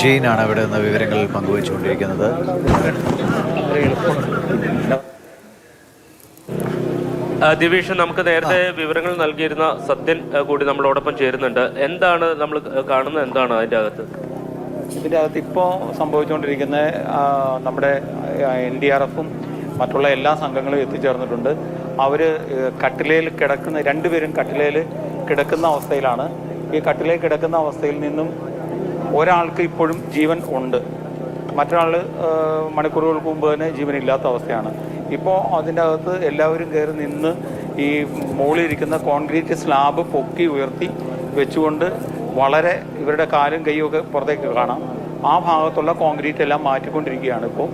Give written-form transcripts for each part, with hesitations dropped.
ജെയിനാണ് ഇവിടെ നിന്ന് വിവരങ്ങൾ പങ്കുവച്ചുകൊണ്ടിരിക്കുന്നത്. ദിവേഷ്, നമുക്ക് നേരത്തെ വിവരങ്ങൾ നൽകിയിരുന്ന സത്യൻ കൂടി നമ്മളോടൊപ്പം ചേരുന്നുണ്ട്. എന്താണ് നമ്മൾ കാണുന്നത്, എന്താണ് അതിൻ്റെ അകത്ത്? ഇതിൻ്റെ അകത്ത് ഇപ്പോൾ സംഭവിച്ചുകൊണ്ടിരിക്കുന്ന നമ്മുടെ NDRFും മറ്റുള്ള എല്ലാ സംഘങ്ങളും എത്തിച്ചേർന്നിട്ടുണ്ട്. അവർ കട്ടിലയിൽ കിടക്കുന്ന രണ്ടുപേരും കട്ടിലയിൽ കിടക്കുന്ന അവസ്ഥയിലാണ്. ഈ കട്ടിലയിൽ കിടക്കുന്ന അവസ്ഥയിൽ നിന്നും ഒരാൾക്ക് ഇപ്പോഴും ജീവൻ ഉണ്ട്, മറ്റൊരാൾ മണിക്കൂറുകൾക്ക് മുമ്പ് തന്നെ ജീവനില്ലാത്ത അവസ്ഥയാണ്. ഇപ്പോൾ അതിൻ്റെ അകത്ത് എല്ലാവരും കയറി നിന്ന് ഈ മുകളിലിരിക്കുന്ന കോൺക്രീറ്റ് സ്ലാബ് പൊക്കി ഉയർത്തി വെച്ചുകൊണ്ട് വളരെ ഇവരുടെ കാലും കൈയും ഒക്കെ പുറത്തേക്ക് കാണാം. ആ ഭാഗത്തുള്ള കോൺക്രീറ്റ് എല്ലാം മാറ്റിക്കൊണ്ടിരിക്കുകയാണ്. ഇപ്പോൾ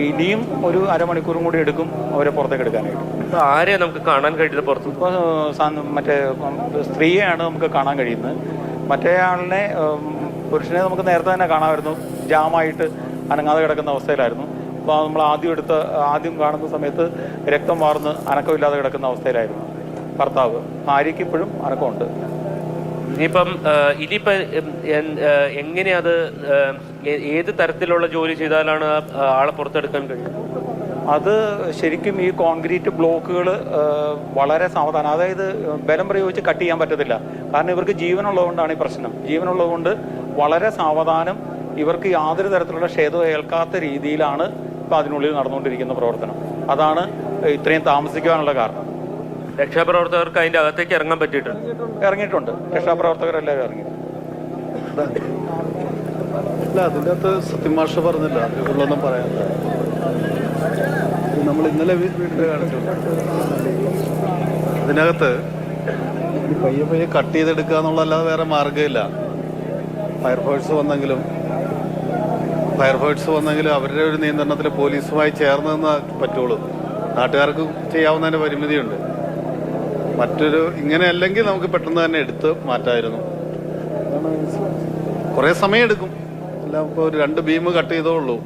ഇനിയും ഒരു അരമണിക്കൂറും കൂടി എടുക്കും അവരെ പുറത്തേക്ക് എടുക്കാനായിട്ട്. ആരെയാണ് നമുക്ക് കാണാൻ കഴിയുന്നത് പുറത്ത്? ഇപ്പോൾ മറ്റേ സ്ത്രീയെയാണ് നമുക്ക് കാണാൻ കഴിയുന്നത്. മറ്റേ ആളിനെ, പുരുഷനെ നമുക്ക് നേരത്തെ തന്നെ കാണാമായിരുന്നു, ജാമായിട്ട് അനങ്ങാതെ കിടക്കുന്ന അവസ്ഥയിലായിരുന്നു. അപ്പോൾ നമ്മൾ ആദ്യം കാണുന്ന സമയത്ത് രക്തം വാർന്ന് അനക്കമില്ലാതെ കിടക്കുന്ന അവസ്ഥയിലായിരുന്നു ഭർത്താവ്. ഭാര്യയ്ക്ക് ഇപ്പോഴും അനക്കമുണ്ട്. ഇനിയിപ്പം എങ്ങനെയത്, ഏത് തരത്തിലുള്ള ജോലി ചെയ്താലാണ് ആളെ പുറത്തെടുക്കാൻ കഴിയുന്നത്? അത് ശരിക്കും ഈ കോൺക്രീറ്റ് ബ്ലോക്കുകൾ വളരെ സാവധാനം, അതായത് ബലം പ്രയോഗിച്ച് കട്ട് ചെയ്യാൻ പറ്റത്തില്ല. കാരണം ഇവർക്ക് ജീവനുള്ളതുകൊണ്ടാണ് ഈ പ്രശ്നം. ജീവനുള്ളതുകൊണ്ട് വളരെ സാവധാനം ഇവർക്ക് യാതൊരു തരത്തിലുള്ള ക്ഷേതവും ഏൽക്കാത്ത രീതിയിലാണ് ഇപ്പോൾ അതിനുള്ളിൽ നടന്നുകൊണ്ടിരിക്കുന്ന പ്രവർത്തനം. അതാണ് ഇത്രയും താമസിക്കാനുള്ള കാരണം. രക്ഷാപ്രവർത്തകർക്ക് അതിൻ്റെ അകത്തേക്ക് ഇറങ്ങാൻ ഇറങ്ങിയിട്ടുണ്ട്. രക്ഷാപ്രവർത്തകരെല്ലാവരും ഇറങ്ങിയിട്ടുണ്ട്. അല്ല, അതിൻ്റെ അകത്ത് സത്യമാഷ പറഞ്ഞില്ല, അതിനുള്ളൊന്നും പറയാനില്ല. നമ്മൾ ഇന്നലെ വീട്ടിൽ കാണിച്ചിട്ടുണ്ട്. അതിനകത്ത് പയ്യെ കട്ട് ചെയ്തെടുക്കുക എന്നുള്ളതല്ലാതെ വേറെ മാർഗ്ഗമില്ല. ഫയർഫോഴ്സ് വന്നെങ്കിലും അവരുടെ ഒരു നിയന്ത്രണത്തിൽ പോലീസുമായി ചേർന്ന് നിന്നേ പറ്റുള്ളൂ. നാട്ടുകാർക്ക് ചെയ്യാവുന്നതിൻ്റെ പരിമിതിയുണ്ട്. ഇങ്ങനെ അല്ലെങ്കിൽ നമുക്ക് പെട്ടെന്ന് തന്നെ എടുത്ത് മാറ്റാമായിരുന്നു. കുറേ സമയം എടുക്കും. എല്ലാം ഇപ്പോൾ ഒരു 2 ബീം കട്ട് ചെയ്തേ ഉള്ളൂ.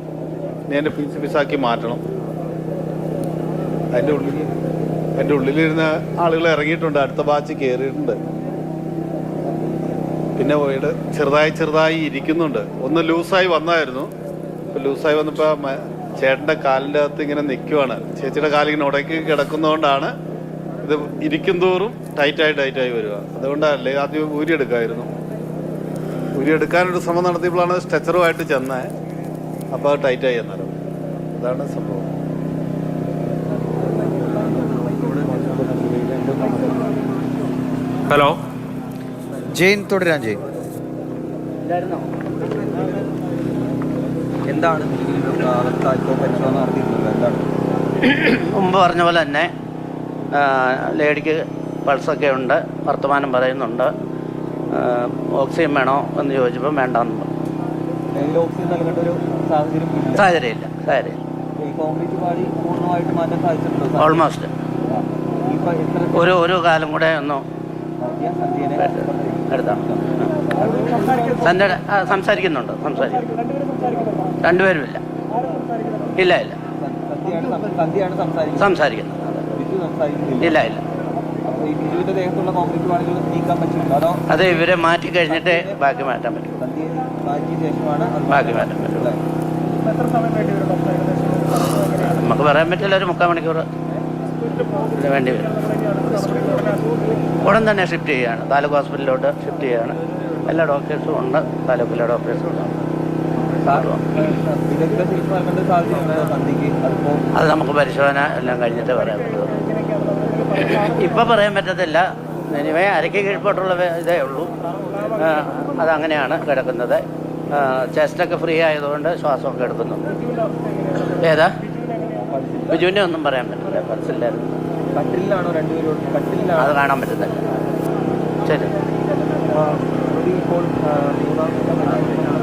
ഇനി അതിൻ്റെ പീസാക്കി മാറ്റണം. അതിൻ്റെ ഉള്ളിലിരുന്ന ആളുകൾ ഇറങ്ങിയിട്ടുണ്ട്, അടുത്ത ബാച്ച് കയറിയിട്ടുണ്ട്. പിന്നെ പോയിട്ട് ചെറുതായി ഇരിക്കുന്നുണ്ട്. ഒന്ന് ലൂസായി വന്നായിരുന്നു. ഇപ്പം ലൂസായി വന്നപ്പോൾ ചേട്ടൻ്റെ കാലിൻ്റെ അകത്ത് ഇങ്ങനെ നിൽക്കുവാണ്. ചേച്ചിയുടെ കാലിങ്ങനെ ഉടക്കി കിടക്കുന്നതുകൊണ്ടാണ് ഇത് ഇരിക്കും തോറും ടൈറ്റായി വരിക. അതുകൊണ്ടല്ലേ ആദ്യം ഊരിയെടുക്കാനൊരു ശ്രമം നടത്തിയപ്പോഴാണ് സ്ട്രെച്ചറുമായിട്ട് ചെന്നത്. അപ്പോൾ അത് ടൈറ്റായി എന്നാലും അതാണ് സംഭവം. ഹലോ ജെയിൻ, തുടരാൻ ജെയിൻ. എന്താണ് പരിശോധന നടത്തിയിട്ടുള്ളത്? എന്താണ് മുമ്പ് പറഞ്ഞ പോലെ തന്നെ ലേഡിക്ക് പൾസൊക്കെ ഉണ്ട്, വർത്തമാനം പറയുന്നുണ്ട്. ഓക്സിജൻ വേണോ എന്ന് ചോദിച്ചപ്പോൾ വേണ്ടെന്ന് പറഞ്ഞു. ഓക്സിജൻ നൽകേണ്ട ഒരു സാഹചര്യമില്ല. ഈ കോൺക്രീറ്റ് പാളി പൂർണ്ണമായിട്ട് മാറ്റാൻ സാധിച്ചിട്ടുണ്ടോ? ഓൾമോസ്റ്റ് ഒരു കാലം കൂടെ ഒന്ന് എടുത്താണ്. സംസാരിക്കുന്നുണ്ട്. രണ്ടുപേരുമില്ല. ഇല്ല സംസാരിക്കുന്നു. ഇല്ല അത് ഇവരെ മാറ്റി കഴിഞ്ഞിട്ട് ബാക്കി മാറ്റാൻ പറ്റും. നമുക്ക് പറയാൻ പറ്റില്ല. ഒരു 3/4 മണിക്കൂർ വേണ്ടി വരും. ഉടൻ തന്നെ ഷിഫ്റ്റ് ചെയ്യുകയാണ്. താലൂക്ക് ഹോസ്പിറ്റലിലോട്ട് ഷിഫ്റ്റ് ചെയ്യുകയാണ്. എല്ലാ ഡോക്ടേഴ്സും ഉണ്ട്. താലൂക്കിലെ ഡോക്ടേഴ്സും ഉണ്ട്. അത് നമുക്ക് പരിശോധന എല്ലാം കഴിഞ്ഞിട്ട് പറയാൻ പറ്റുള്ളൂ. ഇപ്പം പറയാൻ പറ്റത്തില്ല. എനിവേ അരയ്ക്ക് കീഴ്പോട്ടുള്ള ഇതേ ഉള്ളൂ. അതങ്ങനെയാണ് കിടക്കുന്നത്. ചെസ്റ്റൊക്കെ ഫ്രീ ആയതുകൊണ്ട് ശ്വാസമൊക്കെ എടുക്കുന്നു. ഏതാ ബിജുവിനെ ഒന്നും പറയാൻ പറ്റില്ല. പൾസില്ലായിരുന്നു. അത് കാണാൻ പറ്റുന്നില്ല. ശരി.